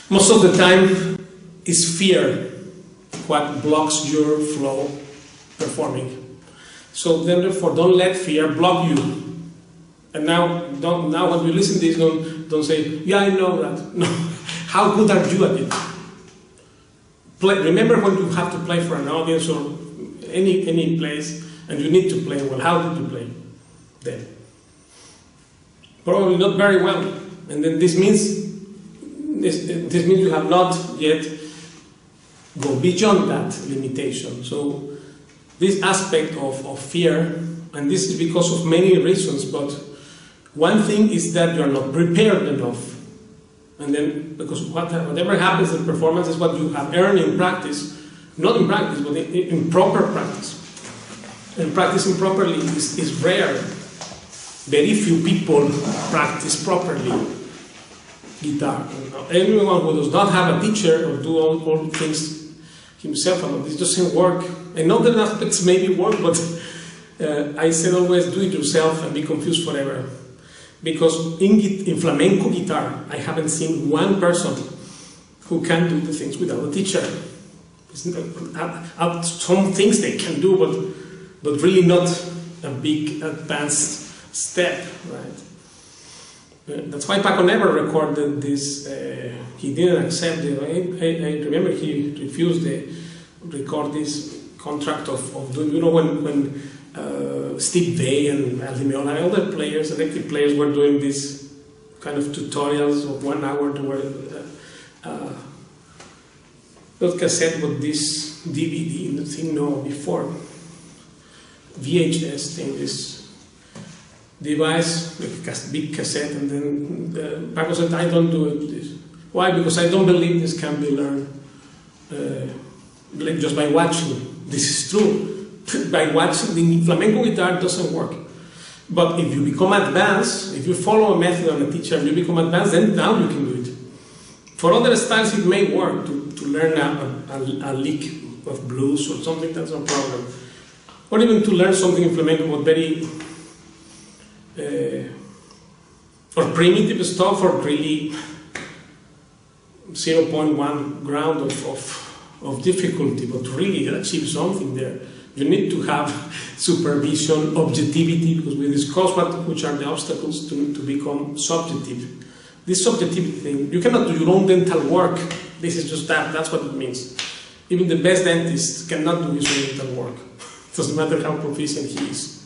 Most of the time is fear what blocks your flow performing. So then therefore don't let fear block you. And now when you listen to this, don't say, yeah, I know that. No. How good are you at it? Remember when you have to play for an audience or any place and you need to play well, how did you play then? Probably not very well. And then this means you have not yet go beyond that limitation. So this aspect of fear, and this is because of many reasons, but one thing is that you are not prepared enough. And then, because whatever happens in performance is what you have earned in practice, not in practice, but in proper practice. And practicing properly is rare. Very few people practice properly guitar. Anyone who does not have a teacher or do all things himself, this doesn't work. In other aspects maybe work, but I said always do it yourself and be confused forever. Because in flamenco guitar, I haven't seen one person who can do the things without a teacher. Some things they can do, but really not a big advanced step, right? That's why Paco never recorded this. He didn't accept it. I remember he refused to record this contract of doing, you know, when Steve Vai and Aldimeola and other players, electric players, were doing this kind of tutorials of 1 hour to where not cassette, but this DVD, the thing before VHS thing, this device, like big cassette, and then Paco said, I don't do it. Why? Because I don't believe this can be learned like just by watching. This is true. By watching, the flamenco guitar doesn't work. But if you become advanced, if you follow a method and a teacher and you become advanced, then now you can do it. For other styles it may work to learn a lick of blues or something, that's no problem. Or even to learn something in flamenco but very or primitive stuff, or really 0.1 ground of difficulty, but to really achieve something there. You need to have supervision, objectivity, because we discussed which are the obstacles to become subjective. This subjectivity thing, you cannot do your own dental work. This is just that's what it means. Even the best dentist cannot do his own dental work. It doesn't matter how proficient he is.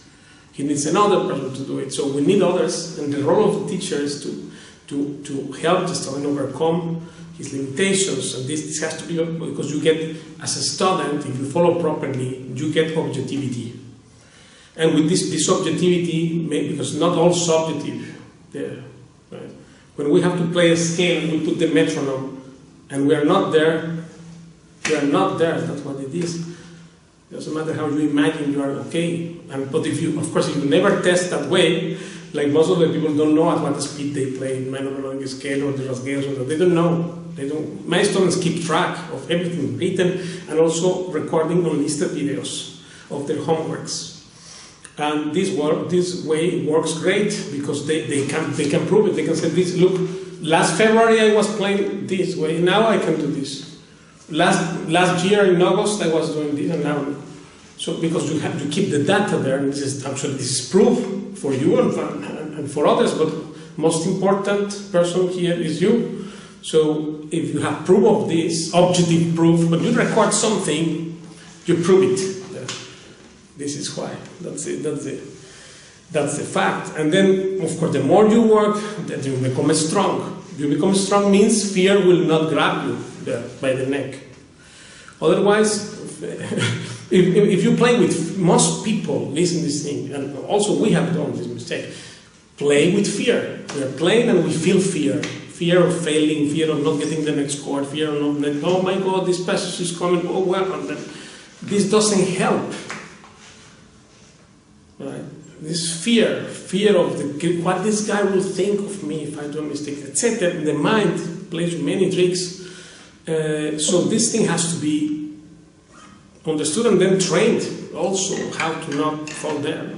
He needs another person to do it. So we need others, and the role of the teacher is to help the student overcome his limitations, and this has to be, because you get, as a student, if you follow properly, you get objectivity. And with this objectivity, because not all subjective there, right? When we have to play a scale, we put the metronome, and we are not there, that's what it is. It doesn't matter how you imagine you are okay. But if you, of course, if you never test that way, like most of the people don't know at what speed they play in minor melodic scale or the rasgueos, or they don't know. My students keep track of everything written and also recording unlisted videos of their homeworks. And this way it works great because they can prove it. They can say, this, look, last February I was playing this way, now I can do this. Last year in August I was doing this, and now. So because you have to keep the data there, and this is proof for you and for others, but most important person here is you. So if you have proof of this, objective proof, but you record something, you prove it. This is why. That's the fact. And then, of course, the more you work, then you become strong. You become strong means fear will not grab you by the neck. Otherwise, if you play with most people, listen to this thing, and also we have done this mistake. play with fear. We are playing and we feel fear. Fear of failing, fear of not getting the next chord, fear of not, oh my God, this passage is coming, oh well, and then this doesn't help. Right? This fear of what this guy will think of me if I do a mistake, etc. The mind plays many tricks. So this thing has to be understood and then trained also how to not fall there.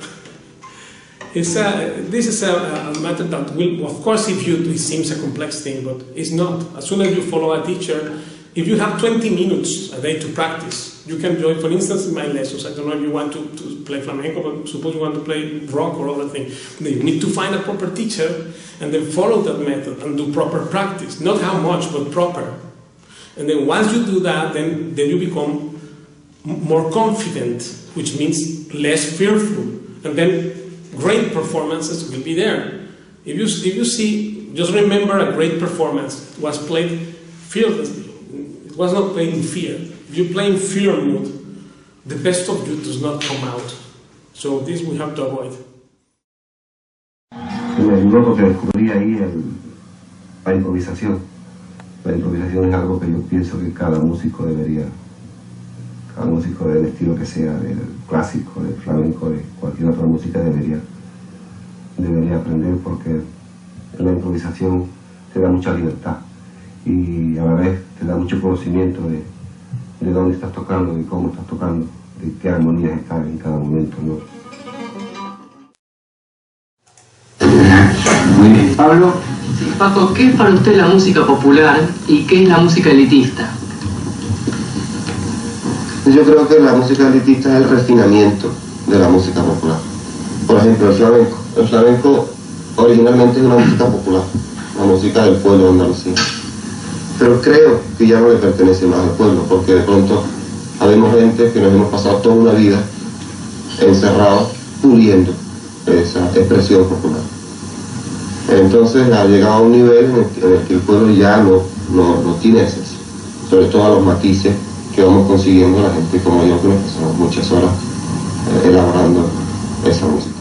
This is a matter that will, of course, if you do, it seems a complex thing, but it's not. As soon as you follow a teacher, if you have 20 minutes a day to practice, you can join, for instance, in my lessons. I don't know if you want to play flamenco, but suppose you want to play rock or other thing. You need to find a proper teacher and then follow that method and do proper practice. Not how much, but proper. And then once you do that, then you become more confident, which means less fearful. And then great performances will be there. If you see, just remember a great performance was played fearlessly. It was not played in fear. If you play in fear mood, the best of you does not come out. So this we have to avoid. Luego que descubrí ahí la improvisación. La improvisación es algo que yo pienso que cada músico del estilo que sea, del clásico, del flamenco, de cualquier otra música debería aprender, porque en la improvisación te da mucha libertad y a la vez te da mucho conocimiento de dónde estás tocando, de cómo estás tocando, de qué armonías están en cada momento, ¿no? Muy bien, Pablo. Sí, Paco, ¿qué es para usted la música popular y qué es la música elitista? Yo creo que la música elitista es el refinamiento de la música popular. Por ejemplo, el flamenco. El flamenco originalmente es una música popular, una música del pueblo de Andalucía. Pero creo que ya no le pertenece más al pueblo, porque de pronto habemos gente que nos hemos pasado toda una vida encerrados, puliendo esa expresión popular. Entonces ha llegado a un nivel en el que el pueblo ya no tiene acceso, sobre todo a los matices que vamos consiguiendo la gente como yo, que nos pasamos muchas horas elaborando esa música.